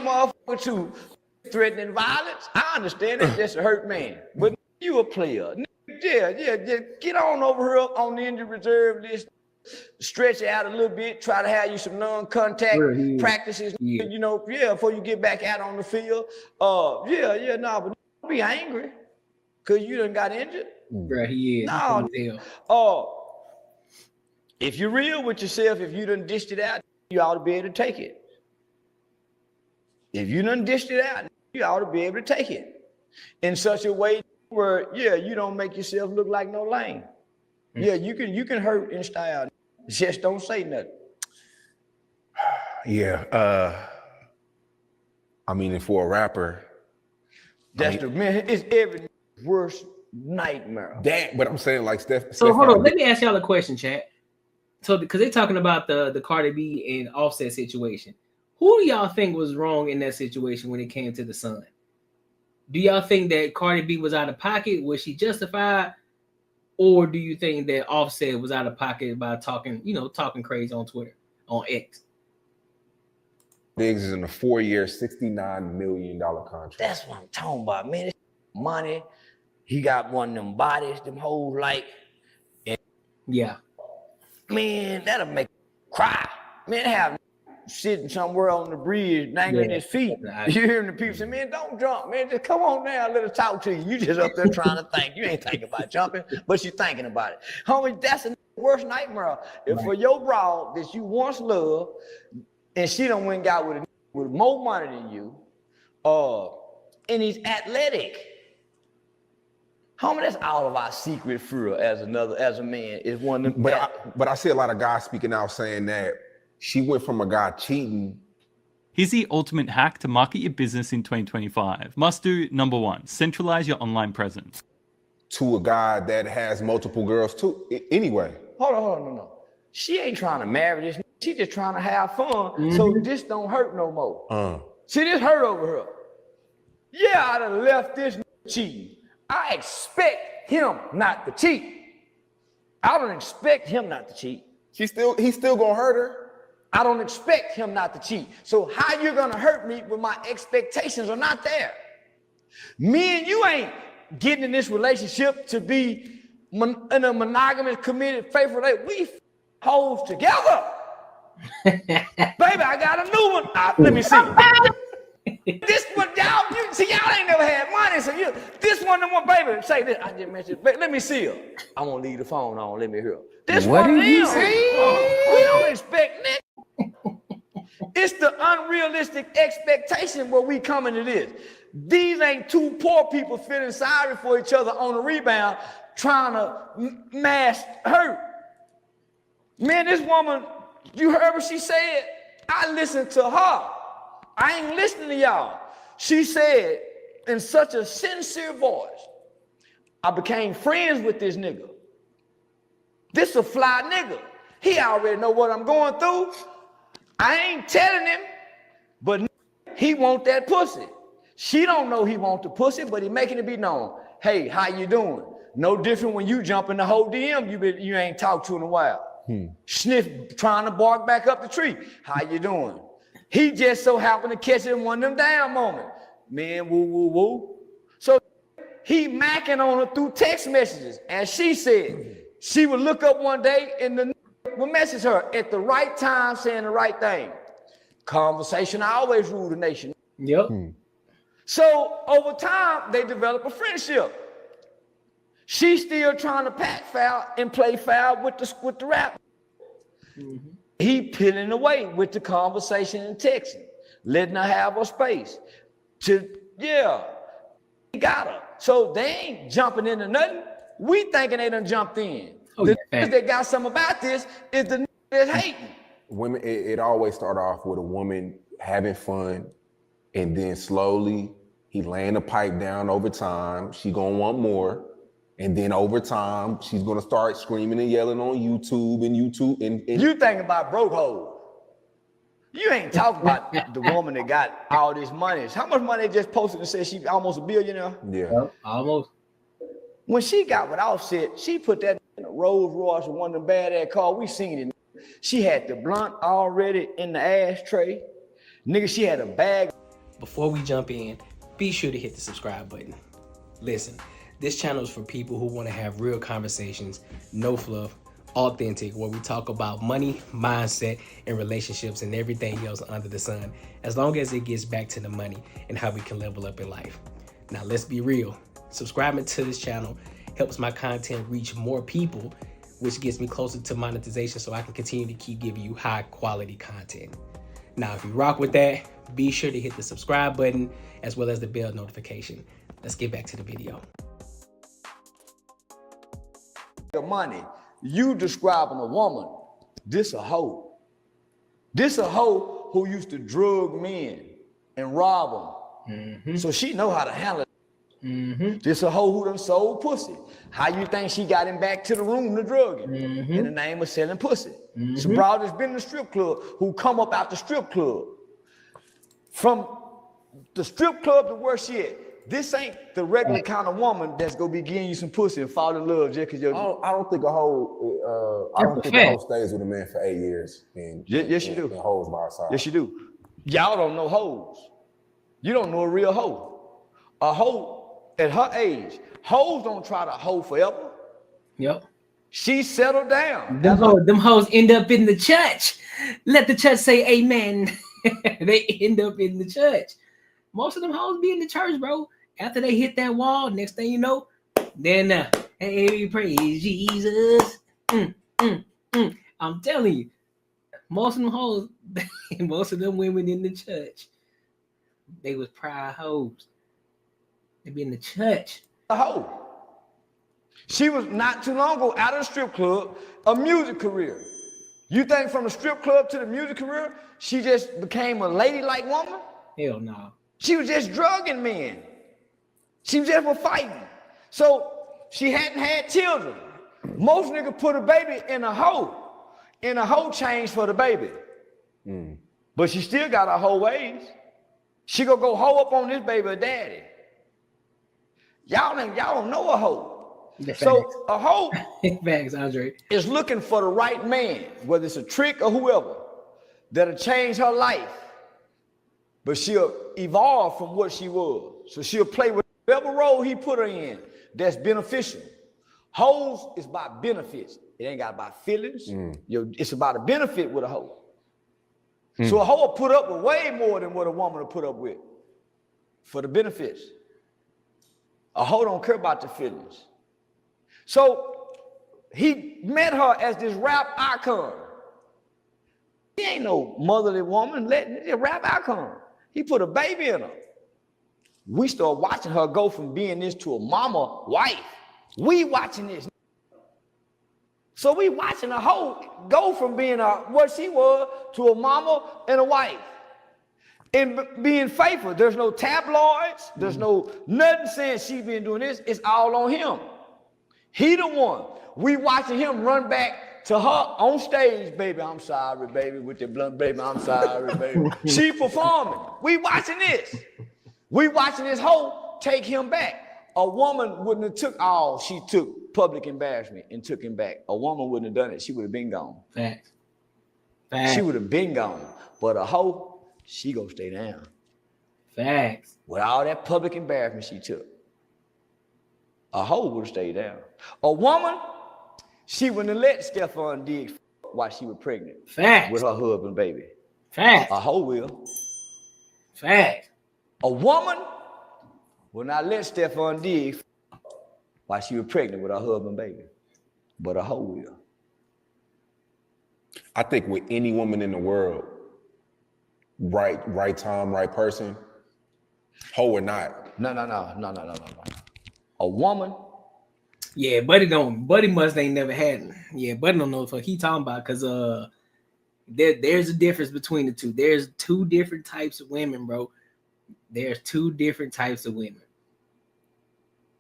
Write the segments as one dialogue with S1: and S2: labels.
S1: motherfucker too, threatening violence. I understand it's just a hurt man, but you a player. Yeah, just get on over here on the injured reserve list. Stretch it out a little bit. Try to have you some non-contact practices. Yeah. You know, before you get back out on the field. But don't be angry because you done got injured.
S2: Bro, he is.
S1: No. If you're real with yourself, if you done dished it out, you ought to be able to take it. If you done dished it out, you ought to be able to take it in such a way where, you don't make yourself look like no lame. Yeah, you can hurt in style. Just don't say nothing.
S3: Yeah. I mean, and for a rapper,
S1: it's every worst nightmare.
S3: Damn, but I'm saying like Steph.
S2: So hold on, let me ask y'all a question, chat. So because they're talking about the Cardi B and Offset situation, who do y'all think was wrong in that situation when it came to the son? Do y'all think that Cardi B was out of pocket? Was she justified? Or do you think that Offset was out of pocket by talking crazy on Twitter, on X?
S3: Biggs is in a 4-year, $69 million contract.
S1: That's what I'm talking about, man. It's money. He got one of them bodies, them hoes like.
S2: Yeah.
S1: Man, that'll make you cry. Man, have sitting somewhere on the bridge, dangling his feet. You hearing the people say, man, don't jump, man. Just come on now, let us talk to you. You just up there trying to think. You ain't thinking about jumping, but you're thinking about it. Homie, that's the worst nightmare. If for your broad that you once loved, and she done went and got with more money than you, and he's athletic. Homie, that's all of our secret fear as a man is one of them.
S3: But I see a lot of guys speaking out saying that she went from a guy cheating.
S4: Here's the ultimate hack to market your business in 2025. Must do number 1, centralize your online presence.
S3: To a guy that has multiple girls too. Anyway.
S1: Hold on, no. She ain't trying to marry this. She just trying to have fun. So this don't hurt no more. See, this hurt over her. Yeah, I'd have left this cheating. I expect him not to cheat. I don't expect him not to cheat.
S3: He's still gonna hurt her.
S1: I don't expect him not to cheat. So how you gonna hurt me when my expectations are not there? Me and you ain't getting in this relationship to be in a monogamous, committed, faithful relationship. We hoes together. Baby, I got a new one. Let me see. This one, y'all ain't never had money, so this one, baby, say this. I just mentioned, let me see her. I'm gonna leave the phone on, let me hear her. This
S2: what
S1: one,
S2: did you say?
S1: We don't expect that. It's the unrealistic expectation where we come into this. These ain't two poor people feeling sorry for each other on the rebound, trying to mask hurt. Man, this woman, you heard what she said? I listened to her. I ain't listening to y'all. She said in such a sincere voice, I became friends with this nigga. This a fly nigga. He already know what I'm going through. I ain't telling him, but he want that pussy. She don't know he want the pussy, but he making it be known. Hey, how you doing? No different when you jump in the whole DM you ain't talked to in a while. Sniff trying to bark back up the tree. How you doing? He just so happened to catch it in one of them down moments. Man, woo, woo, woo. So he macking on her through text messages. And she said she would look up one day and the would message her at the right time saying the right thing. Conversation always rule the nation.
S2: Yep.
S1: So over time, they develop a friendship. She's still trying to pack foul and play foul with the rap. He peeling away with the conversation and texting, letting her have her space. He got her. So they ain't jumping into nothing. We thinking they done jumped in. The niggas that got something about this is the niggas that's hating.
S3: Women, it always start off with a woman having fun, and then slowly he laying the pipe down over time. She gonna want more. And then over time, she's gonna start screaming and yelling on YouTube and
S1: You think about broke hoes. You ain't talking about the woman that got all this money. How much money they just posted and said she almost a billionaire?
S3: Yeah.
S2: Almost.
S1: When she got with Offset, she put that in a Rolls Royce or one of them bad-ass cars. We seen it. She had the blunt already in the ashtray. Nigga, she had a bag
S2: Before we jump in, be sure to hit the subscribe button. Listen, this channel is for people who want to have real conversations, no fluff, authentic, where we talk about money, mindset, and relationships and everything else under the sun, as long as it gets back to the money and how we can level up in life. Now, let's be real. Subscribing to this channel helps my content reach more people, which gets me closer to monetization so I can continue to keep giving you high quality content. Now, if you rock with that, be sure to hit the subscribe button as well as the bell notification. Let's get back to the video.
S1: Your money, you describing a woman, this a hoe. This a hoe who used to drug men and rob them. So she know how to handle it. This a hoe who done sold pussy. How you think she got him back to the room to drug him? In the name of selling pussy. It's a broad that's been in the strip club who come up out the strip club. From the strip club to where she at. This ain't the regular kind of woman that's gonna be getting you some pussy and fall in love just because you're.
S3: I don't think a hoe. I don't think a hoe stays with a man for 8 years. And
S1: yes, you do.
S3: And hoes by her side.
S1: Yes, you do. Y'all don't know hoes. You don't know a real hoe. A hoe at her age. Hoes don't try to hoe forever.
S2: Yep.
S1: She settled down.
S2: Them hoes end up in the church. Let the church say amen. They end up in the church. Most of them hoes be in the church, bro. After they hit that wall, next thing you know, then hey, praise Jesus. I'm telling you, most of them hoes, most of them women in the church, they was proud hoes. They be in the church.
S1: A hoe. She was not too long ago out of the strip club, a music career. You think from the strip club to the music career, she just became a ladylike woman?
S2: Hell no.
S1: She was just drugging men. She was just for fighting. So she hadn't had children. Most niggas put a baby in a hoe. In a hoe change for the baby. But she still got her hoe ways. She gonna go hoe up on this baby daddy. Y'all don't know a hoe. So a hoe
S2: Facts, Andre,
S1: is looking for the right man, whether it's a trick or whoever, that'll change her life. But she'll evolve from what she was. So she'll play with whatever role he put her in that's beneficial. Hoes is about benefits. It ain't got about feelings. It's about a benefit with a hoe. So a hoe will put up with way more than what a woman will put up with for the benefits. A hoe don't care about the feelings. So he met her as this rap icon. He ain't no motherly woman, letting a rap icon. He put a baby in her. We start watching her go from being this to a mama wife. We watching this. So we watching a hoe go from being what she was to a mama and a wife. And being faithful. There's no tabloids. There's no nothing saying she been doing this. It's all on him. He the one. We watching him run back to her on stage, baby, I'm sorry, baby, with the blunt, baby, I'm sorry, baby. She performing. We watching this. We watching this hoe take him back. A woman wouldn't have took all she took public embarrassment and took him back. A woman wouldn't have done it. She would have been gone.
S2: Facts.
S1: She would have been gone. But a hoe, she gonna stay down.
S2: Facts.
S1: With all that public embarrassment she took. A hoe would have stayed down. A woman, she wouldn't have let Stephon Diggs while she was pregnant.
S2: Facts.
S1: With her husband, baby.
S2: Facts.
S1: A hoe will.
S2: Facts.
S1: A woman will not let Stephon Diggs while she was pregnant with her husband, baby. But a hoe will.
S3: I think with any woman in the world, right time, right person, hoe or not.
S1: No. A woman.
S2: Yeah, Buddy must ain't never had. Yeah, Buddy don't know what he talking about because there's a difference between the two. There's two different types of women, bro. There's two different types of women.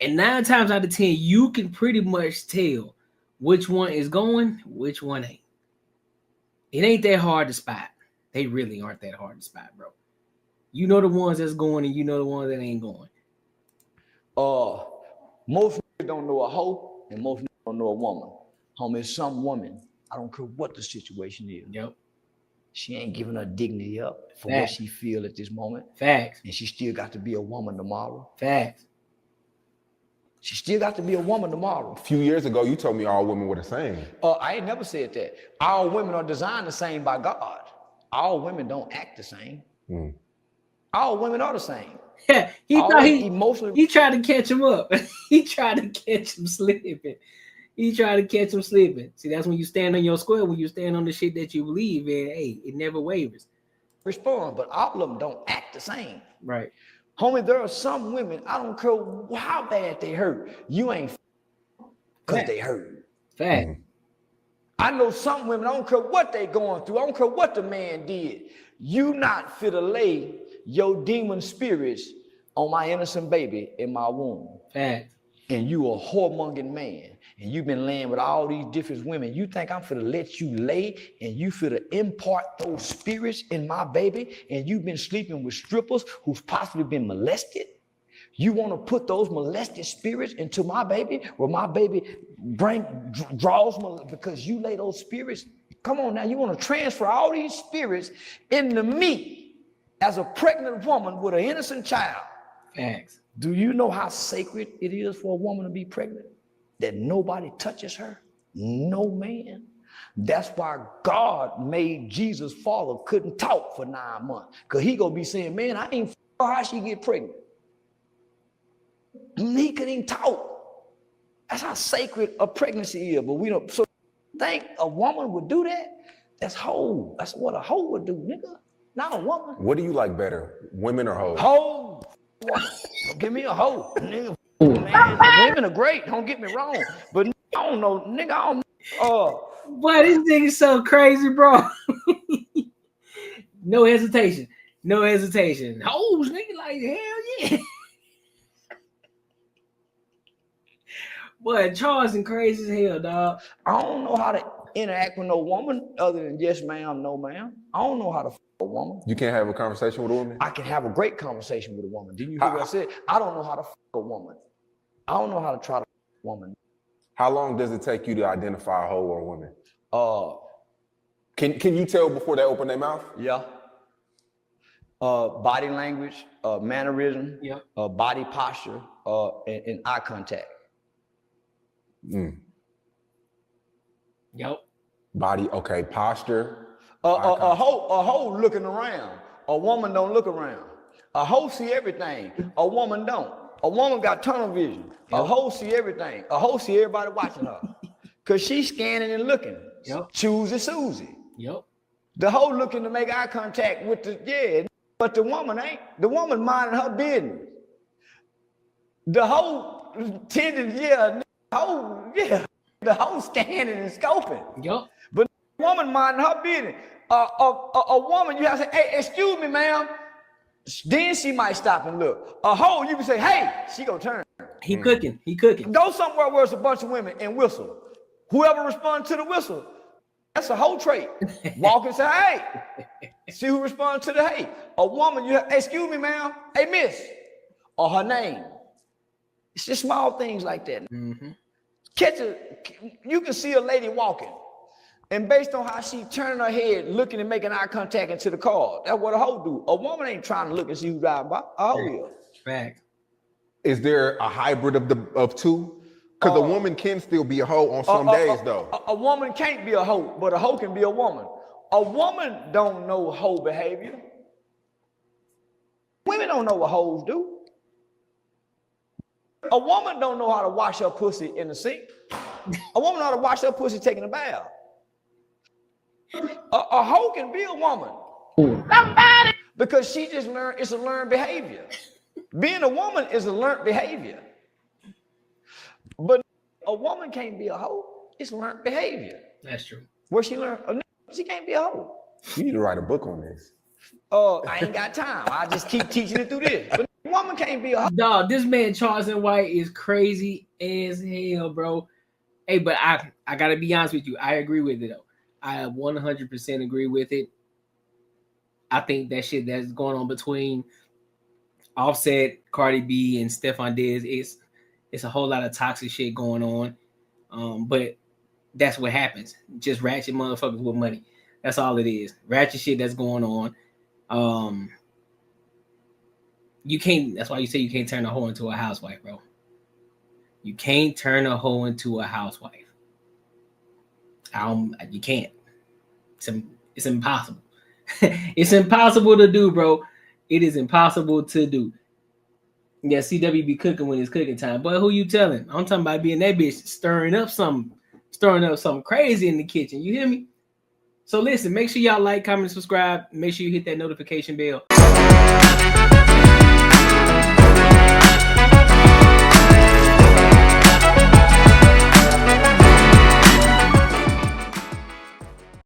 S2: And 9 times out of 10, you can pretty much tell which one is going, which one ain't. It ain't that hard to spot. They really aren't that hard to spot, bro. You know the ones that's going and you know the ones that ain't going.
S1: Most don't know a hoe and most don't know a woman. Homie, some woman, I don't care what the situation is.
S2: Yep.
S1: She ain't giving her dignity up for what she feel at this moment.
S2: Facts.
S1: And she still got to be a woman tomorrow.
S2: Facts.
S1: She still got to be a woman tomorrow.
S3: A few years ago, you told me all women were the same.
S1: I ain't never said that. All women are designed the same by God. All women don't act the same. All women are the same.
S2: Yeah, he tried to catch him up. He tried to catch him slipping. See, that's when you stand on your square, when you stand on the shit that you believe in, hey, it never wavers.
S1: Respond, but all of them don't act the same.
S2: Right.
S1: Homie, there are some women, I don't care how bad they hurt, you ain't because they hurt.
S2: Fact.
S1: I know some women, I don't care what they going through, I don't care what the man did, you not fit to lay your demon spirits on my innocent baby in my womb.
S2: Fact.
S1: And you a whoremongering man, and you've been laying with all these different women. You think I'm finna let you lay and you finna impart those spirits in my baby, and you've been sleeping with strippers who've possibly been molested? You want to put those molested spirits into my baby, where my baby draws because you lay those spirits? Come on now, you want to transfer all these spirits into me as a pregnant woman with an innocent child.
S2: Facts.
S1: Do you know how sacred it is for a woman to be pregnant? That nobody touches her? No man. That's why God made Jesus' father couldn't talk for 9 months. Because he gonna be saying, man, I ain't how she get pregnant. He couldn't even talk. That's how sacred a pregnancy is. But we don't so think a woman would do that? That's hoe. That's what a hoe would do, nigga. Not a woman.
S3: What do you like better, women or hoes?
S1: Hoe. Give me a hoe, nigga. Man, the women are great. Don't get me wrong, but I don't know, nigga. I don't.
S2: Boy, this nigga's so crazy, bro. No hesitation. Hoes, nigga, like hell yeah. Boy, Charleston crazy as hell, dog.
S1: I don't know how to interact with no woman other than yes, ma'am, no, ma'am. I don't know how to a woman.
S3: You can't have a conversation with a woman?
S1: I can have a great conversation with a woman. Didn't you hear what I said? I don't know how to a woman. I don't know how to try to a woman.
S3: How long does it take you to identify a hoe or a woman? Can you tell before they open their mouth?
S1: Yeah. Body language, mannerism, body posture, and eye contact.
S2: Yep.
S3: Body, okay, posture.
S1: A hoe looking around. A woman don't look around. A hoe see everything. A woman don't. A woman got tunnel vision. A hoe see everything. A hoe see everybody watching her. Cause she's scanning and looking. Choosy Susie.
S2: Yep.
S1: The hoe looking to make eye contact with the but the woman ain't. The woman minding her business. The hoe tending, the hoe scanning and scoping.
S2: Yep.
S1: But the woman minding her business. A woman, you have to say, hey, excuse me, ma'am. Then she might stop and look. A hoe, you can say, hey, she gonna turn.
S2: He cooking.
S1: Go somewhere where it's a bunch of women and whistle. Whoever responds to the whistle, that's a hoe trait. Walk and say, hey. See who responds to the hey. A woman, you have, hey, excuse me, ma'am. Hey, miss. Or her name. It's just small things like that. You can see a lady walking. And based on how she turning her head, looking and making eye contact into the car, that's what a hoe do. A woman ain't trying to look and see who's driving by. A hoe is.
S2: Fact.
S3: Is there a hybrid of two? Because a woman can still be a hoe on some days, though.
S1: A woman can't be a hoe, but a hoe can be a woman. A woman don't know hoe behavior. Women don't know what hoes do. A woman don't know how to wash her pussy in the sink. A woman know how to wash her pussy taking a bath. A hoe can be a woman. Somebody. Because she just learned, it's a learned behavior. Being a woman is a learned behavior. But a woman can't be a hoe. It's learned behavior.
S2: That's true.
S1: Where she learned, she can't be a hoe.
S3: You need to write a book on this.
S1: I ain't got time. I just keep teaching it through this. But a woman can't be a hoe.
S2: Dog, this man Charleston White is crazy as hell, bro. Hey, but I gotta be honest with you. I agree with it though. I 100% agree with it. I think that shit that's going on between Offset, Cardi B, and Stephon Diggs, it's a whole lot of toxic shit going on. But that's what happens. Just ratchet motherfuckers with money. That's all it is. Ratchet shit that's going on. You can't. That's why you say you can't turn a hoe into a housewife, bro. You can't turn a hoe into a housewife. You can't. It's impossible. It's impossible to do, bro. It is impossible to do. Yeah, CW be cooking when it's cooking time. But who you telling? I'm talking about being that bitch stirring up something crazy in the kitchen. You hear me? So listen, make sure y'all like, comment, subscribe. Make sure you hit that notification bell.